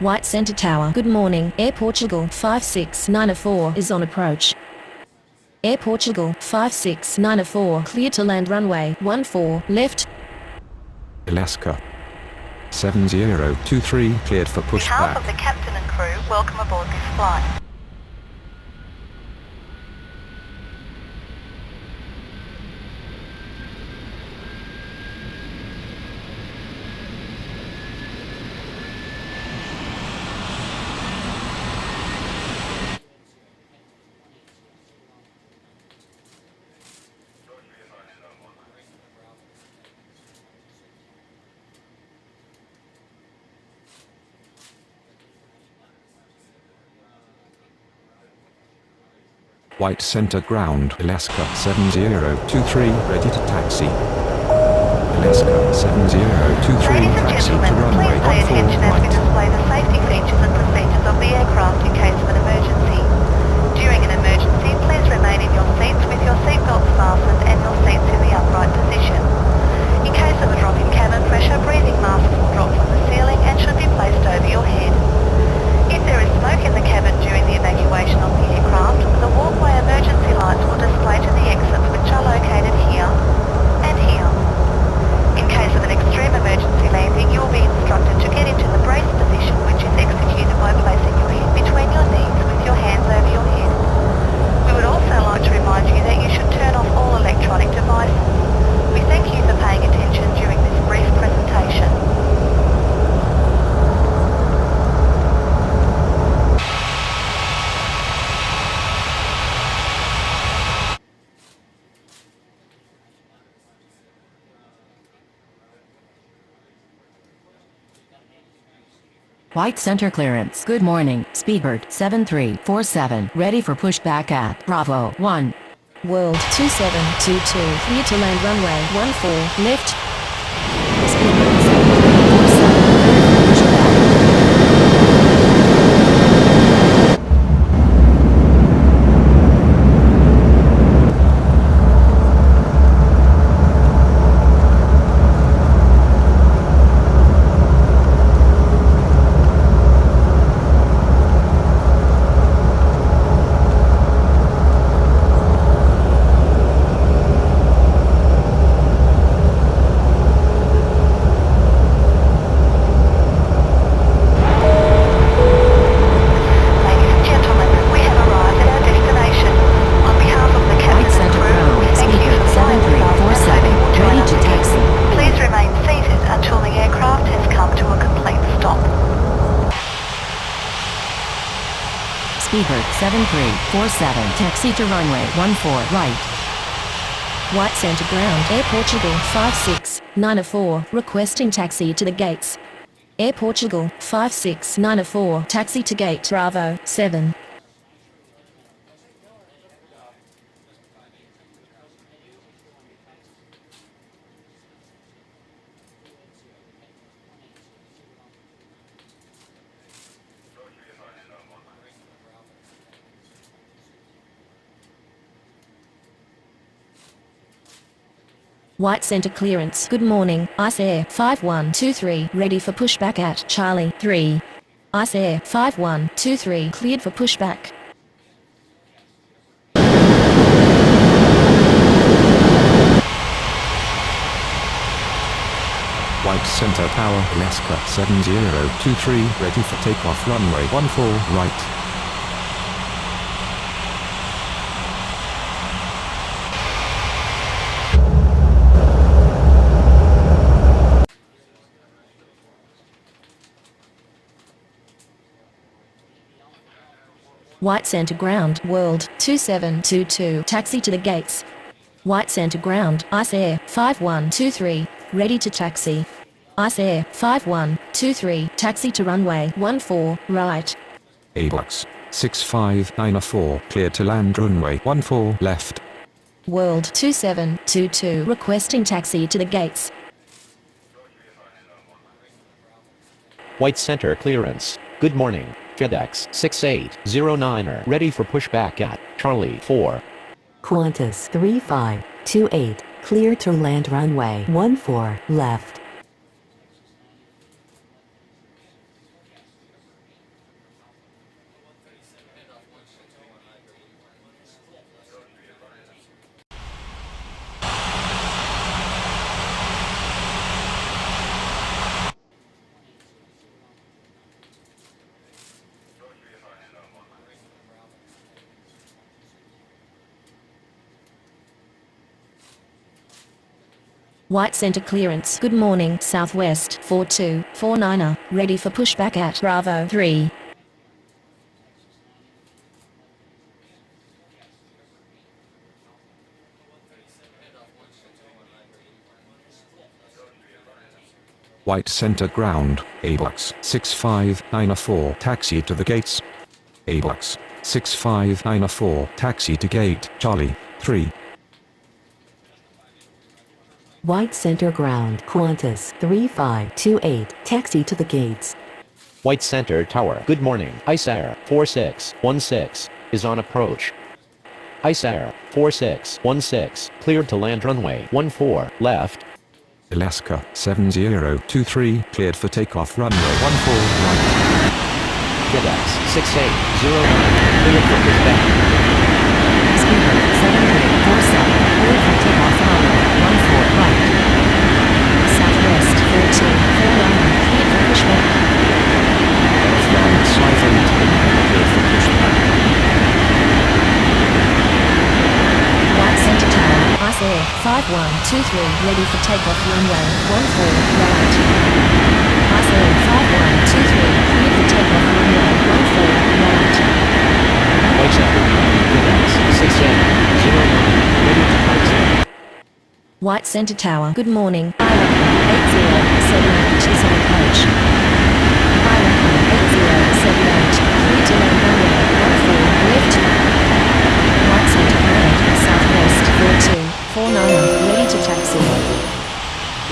White Center Tower. Good morning. Air Portugal 5694 is on approach. Air Portugal 5694 clear to land runway 14 left. Alaska 7023 cleared for On behalf of pushback. the captain and crew, welcome aboard this flight. White Center ground, Alaska 7023 ready to taxi. Alaska 7023 Ladies and taxi to gentlemen, runway please pay 14 attention as we right. display the safety features and procedures of the aircraft in case of an emergency. During an emergency, please remain in your seats with your seatbelts fastened and your seats in the upright position. In case of a drop in cabin pressure, breathing masks will drop from the ceiling and should be placed over your head. If there is smoke in the cabin during the evacuation of the aircraft, the walkway emergency lights will display to the exits which are located here and here. In case of an extreme emergency landing, you will be instructed to get into the brace position, which is executed by placing your head between your knees with your hands over your head. We would also like to remind you that you should turn off all electronic devices. We thank you for paying attention during this brief presentation. White Center clearance. Good morning. Speedbird 7347 ready for pushback at Bravo 1. World 2722 clear to land runway 14 left. Speedbird 7347 ready for pushback. Ladies and gentlemen, we have arrived at our destination. On behalf of the captain White and Center crew, ground. we thank you Speedbird for flying with us and hope you will 7347 join ready us to again. taxi. Please remain seated until the aircraft has come to a complete stop. Speedbird 7347 taxi to runway 14 right. White Center ground. Air Portugal 5694 requesting taxi to the gates. Air Portugal 5694 taxi to gate Bravo 7. White Center clearance. Good morning. Ice Air 5123 ready for pushback at Charlie 3. Ice Air 5123 cleared for pushback. White Center Tower, Alaska 7023 ready for takeoff runway 14 right. White Center ground. World 2722 taxi to the gates. White Center ground. Ice Air 5123 ready to taxi. Ice Air 5123 taxi to runway 14 right. ABUX 6594 cleared to land runway 14 left. World 2722 requesting taxi to the gates. White Center clearance. Good morning. FedEx 6809er ready for pushback at Charlie 4. Qantas 3528 clear to land runway 14 left. White center clearance. Good morning, Southwest 4249er. Ready for pushback at Bravo 3. White center ground, ABUX 6594 taxi to the gates. ABUX 6594 taxi to gate, Charlie 3. White center ground, Qantas 3528 taxi to the gates. White Center Tower. Good morning. Ice Air 4616 is on approach. Ice Air 4616 cleared to land runway 14 left. Alaska 7023 cleared for takeoff runway 14 right. FedEx 6809 cleared for pushback. Speedbird 7347. Cleared for takeoff runway 14 right. Southwest 4249er. Cleared for pushback. France 58 cleared for pushback. White center tower. Ice Air 5123. Ready for takeoff runway 14 right. Ice Air 5123. Cleared for takeoff runway 14 right. White Center FedEx 6809 ready to taxi. White center tower. Good morning. Aravind 8078 is on approach. Aravind 8078. Clear to land runway 14 left. White center ground. Southwest 4249. Ready to taxi.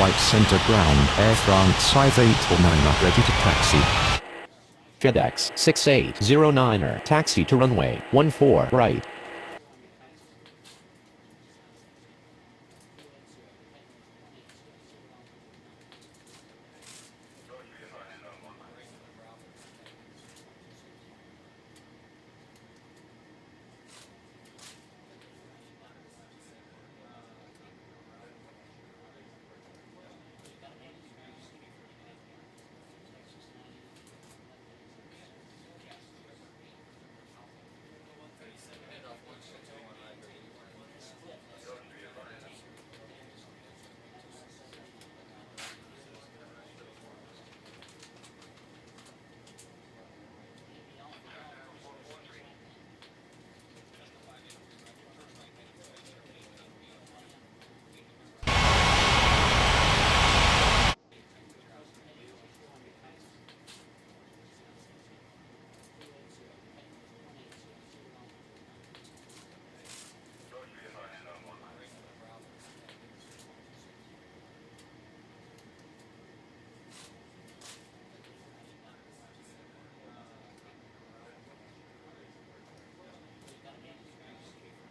White center ground, Air France 5849 ready to taxi. FedEx 6809er taxi to runway 14 right.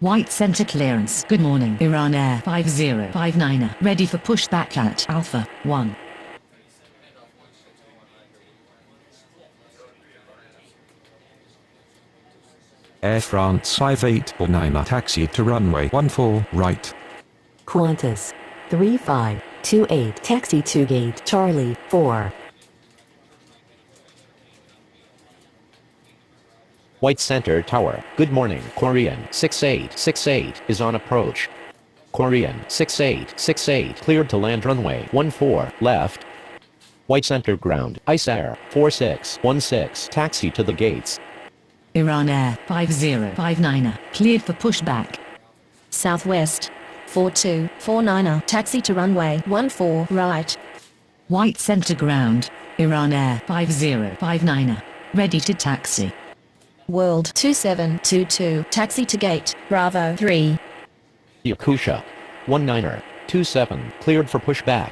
White center clearance. Good morning. Iran Air 5059er. Ready for pushback at Alpha 1. Air France 5849 taxi to runway 14 right. Qantas 3528 taxi to gate, Charlie 4. White Center Tower. Good morning. Korean 6868 is on approach. Korean 6868 cleared to land runway 14 left. White Center ground. Ice Air 4616 taxi to the gates. Iran Air 5059er. Cleared for pushback. Southwest 4249er. Taxi to runway 14 right. White center ground. Iran Air 5059er. Ready to taxi. World 2722. Taxi to gate. Bravo 3. Yakusha 19er 27 cleared for pushback.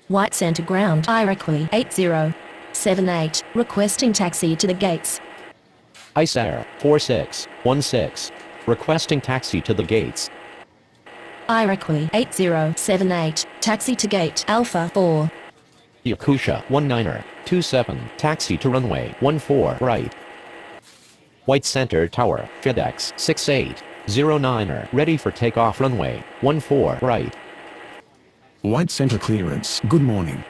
White center ground. Iroquois 8078. Requesting taxi to the gates. Ice Air 4616 requesting taxi to the gates. Iroquois 8078. Taxi to gate. Alpha 4. Yakusha 19er 27 taxi to runway 14 right. White Center Tower. FedEx 6809er ready for takeoff runway 14 right. White center clearance. Good morning.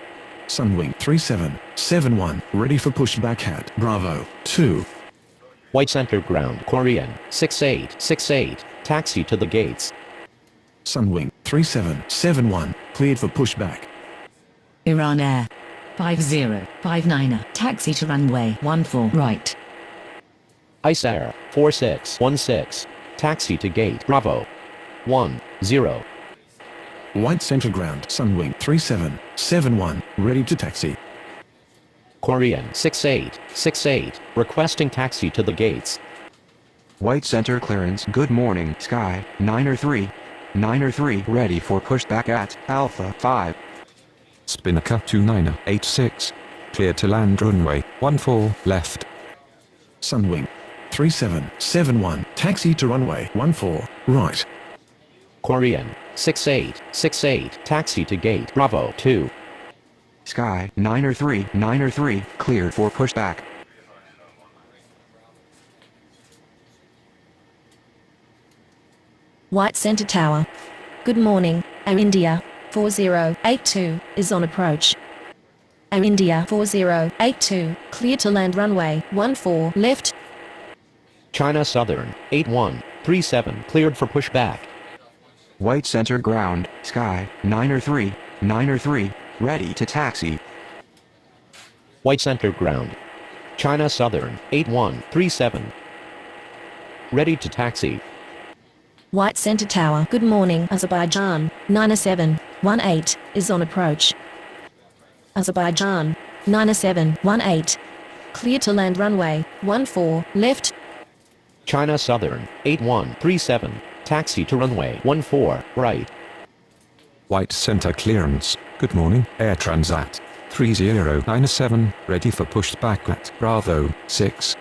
Sunwing 3771 ready for pushback at Bravo 2. White Center ground. Korean 6868 taxi to the gates. Sunwing 3771 cleared for pushback. Iran Air 5059er, taxi to runway 14 right. Ice Air 4616, taxi to gate Bravo 10. White center ground, Sunwing 3771, ready to taxi. Korean 6868, requesting taxi to the gates. White center clearance. Good morning, Sky 903. 903 ready for pushback at Alpha 5. Spinnaker 2986. Clear to land runway 14 left. Sunwing 3771, taxi to runway 14, right. Korean 6868, taxi to gate Bravo 2. Sky 903. 903 cleared for pushback. White Center Tower. Good morning, Air India 4082 is on approach. Air India 4082, clear to land runway 14 left. China Southern 8137, cleared for pushback. White center ground, Sky 903. 903 ready to taxi. White Center ground. China Southern 8137, ready to taxi. White Center Tower. Good morning, Azerbaijan 9718 is on approach. Azerbaijan 9718, clear to land runway 14 left. China Southern 8137, taxi to runway 14 right. White center clearance. Good morning, Air Transat 3097, ready for pushback at Bravo 6.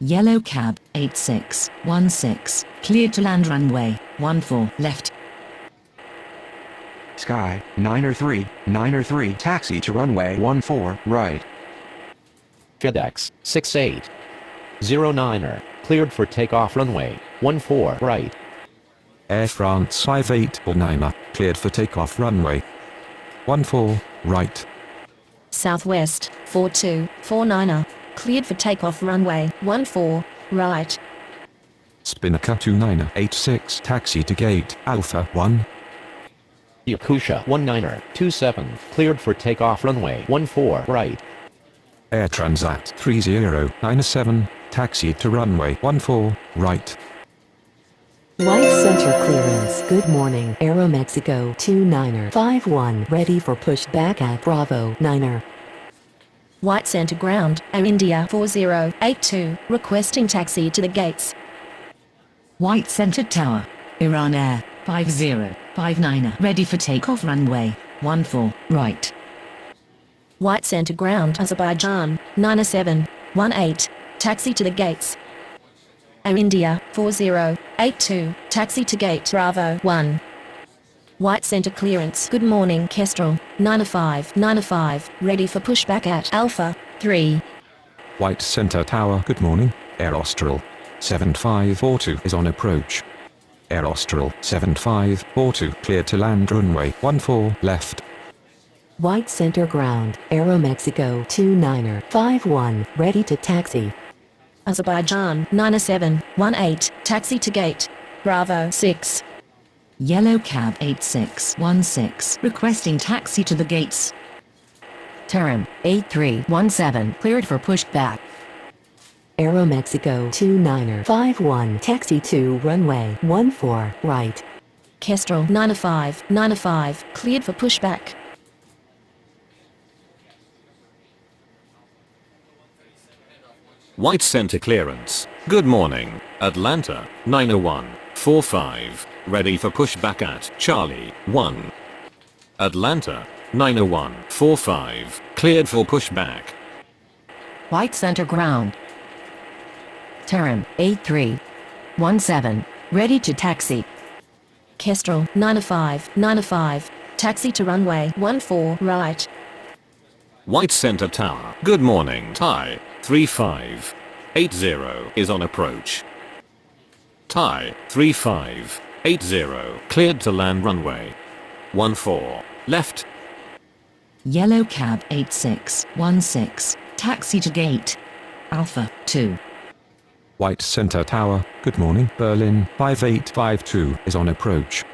Yellow Cab 8616, clear to land runway 14 left. Sky 903. 903 taxi to runway 14 right. FedEx 6809er, cleared for takeoff runway 14 right. Air France 5849er, cleared for takeoff runway 14 right. Southwest 4249er, cleared for takeoff runway 14 right. Spinnaker 2986, taxi to gate Alpha 1. Yakusha 19er 27, cleared for takeoff runway 14 right. Air Transat 3097, taxi to runway 14 right. White center clearance. Good morning, Aeromexico 2951, ready for pushback at Bravo 9er. White center ground, Air India 4082, requesting taxi to the gates. White center tower, Iran Air 5059er, ready for takeoff runway 14 right. White center ground, Azerbaijan 9718, taxi to the gates. Air India 4082, taxi to gate Bravo 1. White center clearance. Good morning, Kestrel 9595, ready for pushback at Alpha 3. White center tower. Good morning, Air Austral 7542 is on approach. Air Austral 7542, clear to land runway 14 left. White center ground, Aeromexico 2951, ready to taxi. Azerbaijan 9718, taxi to gate Bravo 6. Yellow Cab 8616, requesting taxi to the gates. Turnip 8317, cleared for pushback. Aeromexico 2951, taxi to runway 14 right. Kestrel 9595, cleared for pushback. White center clearance. Good morning, Atlanta 90145, ready for pushback at Charlie 1. Atlanta 90145, cleared for pushback. White center ground. Turnip 8317, ready to taxi. Kestrel 9595, taxi to runway 14 right. White center tower. Good morning, Thai 3580 is on approach. Thai 3580, cleared to land runway 14 left. Yellow Cab 8616, taxi to gate Alpha 2. White center tower. Good morning, Berlin 5852 is on approach.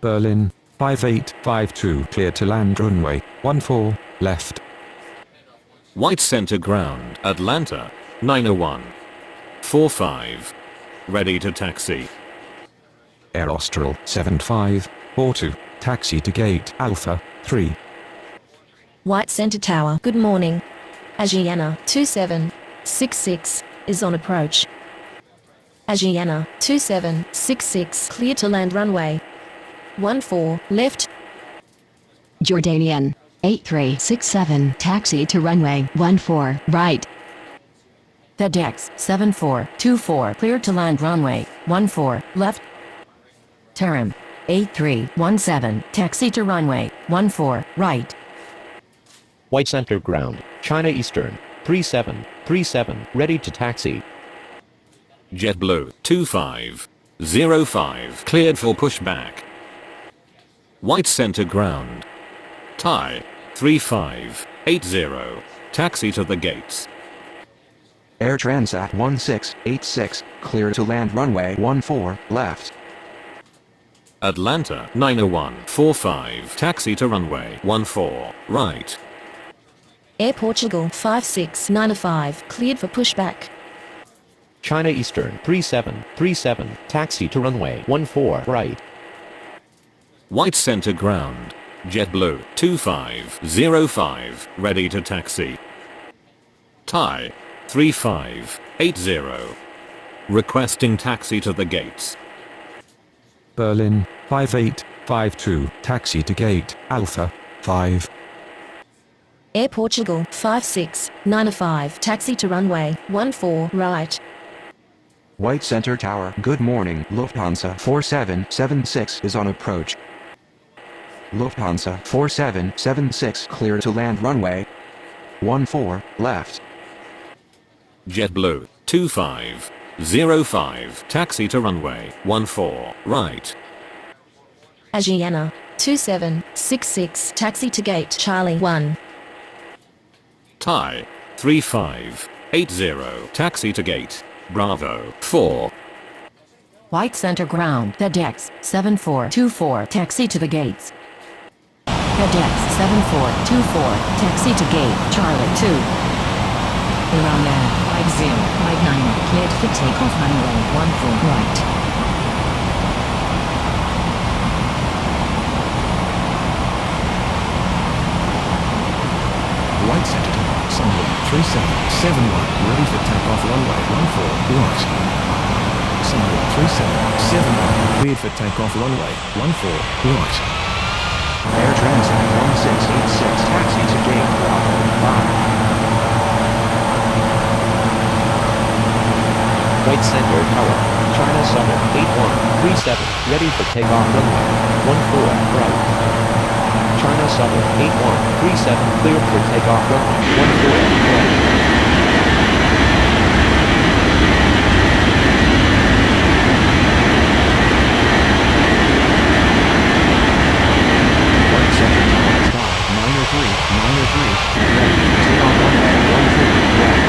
Berlin 5852 clear to land runway 14 left. White center ground, Atlanta, 901. 45. Ready to taxi. Air Austral 7542 taxi to gate Alpha 3. White Center Tower, good morning. Asiana 2766 is on approach. Asiana 2766 clear to land runway 14 left. Jordanian 8367 taxi to runway 14 right. FedEx 7424 clear to land runway 14 left. Turnip 8317 taxi to runway 14 right. White Center ground, China Eastern, 3737, ready to taxi. JetBlue, 2505 cleared for pushback. White center ground. Thai, 3580 taxi to the gates. Air Transat 1686 clear to land runway 14 left. Atlanta, 90145 taxi to runway 14 right. Air Portugal 5695 cleared for pushback. China Eastern, 3737, taxi to runway 14 right. White center ground. JetBlue, 2505 ready to taxi. Thai, 3580 requesting taxi to the gates. Berlin 5852 taxi to gate Alpha 5. Air Portugal 5695 taxi to runway 14 right. White Center Tower, good morning. Lufthansa 4776 is on approach. Lufthansa 4776 clear to land runway 14 left. JetBlue, 2505 taxi to runway 14 right. Asiana 2766 taxi to gate Charlie 1. Thai, 3580 taxi to gate Bravo 4. White center ground. FedEx 7424 taxi to the gates. FedEx 7424 taxi to gate Charlie 2. Aravind 5059 cleared for takeoff runway 14 right. White Center Tower, Sunwing 3771, ready for takeoff runway 14 right. Sunwing 3771, cleared for takeoff runway 14 right. Air Transat 1686 taxi to gate Bravo 5. White Center Tower, China Southern, 8137, ready for takeoff runway 14 right. China Southern, 8137, cleared for takeoff runway 14 right. White Center Tower, Sky 903, ready for takeoff runway 14 right.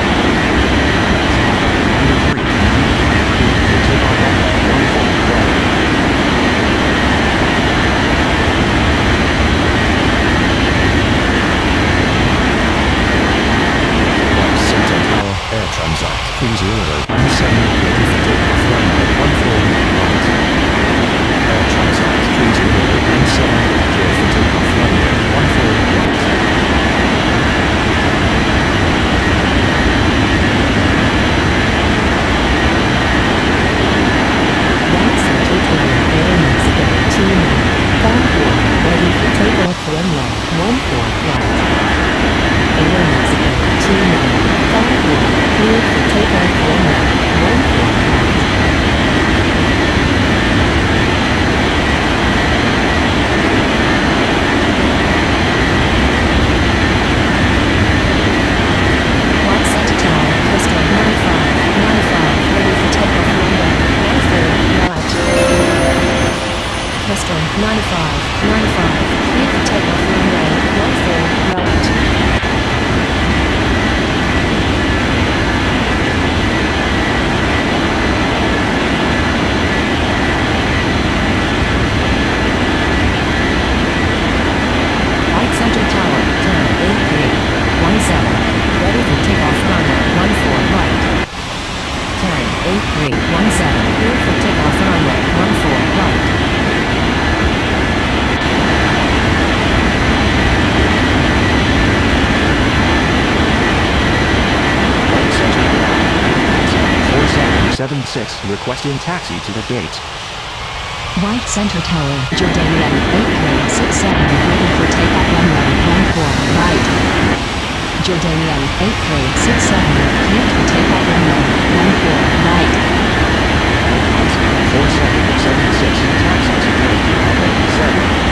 903, cleared for takeoff runway 14 right. Air Transat 3017 ready for takeoff runway 14 right. Air Transat 3017 clear for takeoff runway 14 right. White Center Tower, Air Mexico 2951 ready for takeoff runway 14 right. Air Mexico 2951 cleared for takeoff runway 14 right. 76 requesting taxi to the gate. White Center Tower, Jordania, 8367, ready for takeoff runway 14, right. Jordania, 8367, cleared for takeoff runway 14, right. 4776, taxi to Kennedy Highway 7.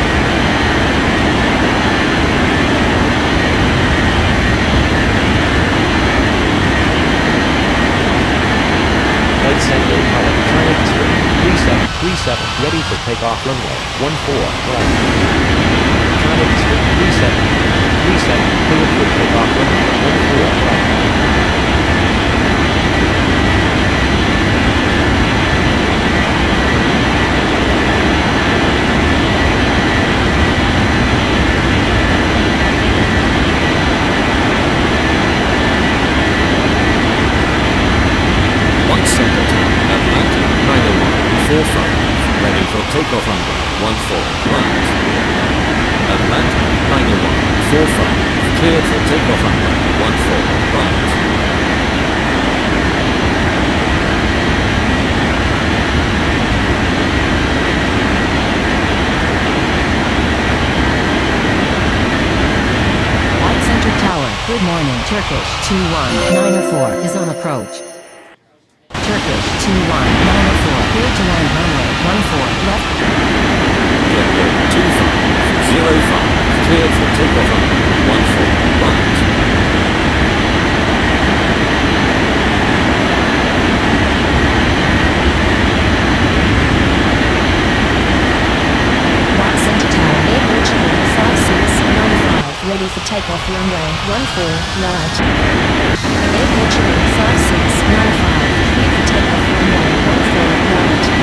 White Center Tower, Turnip Street, 3737, ready for takeoff runway 14, right. Turnip Street, 3737, cleared for takeoff runway 14, right. White Center Tower, Atlanta, 90145, ready for takeoff runway 14, right. Atlanta, 90145, cleared for takeoff runway 14, right. White Center Tower, good morning. Turkish 21904 is on approach. Turkish 21904, clear to land runway 14, left. Jetway 2505, cleared for takeoff runway 14, right. White Center Tower, airport channel 5695, ready for takeoff runway 14, right. Airport channel 5695, clear for takeoff runway 14, right.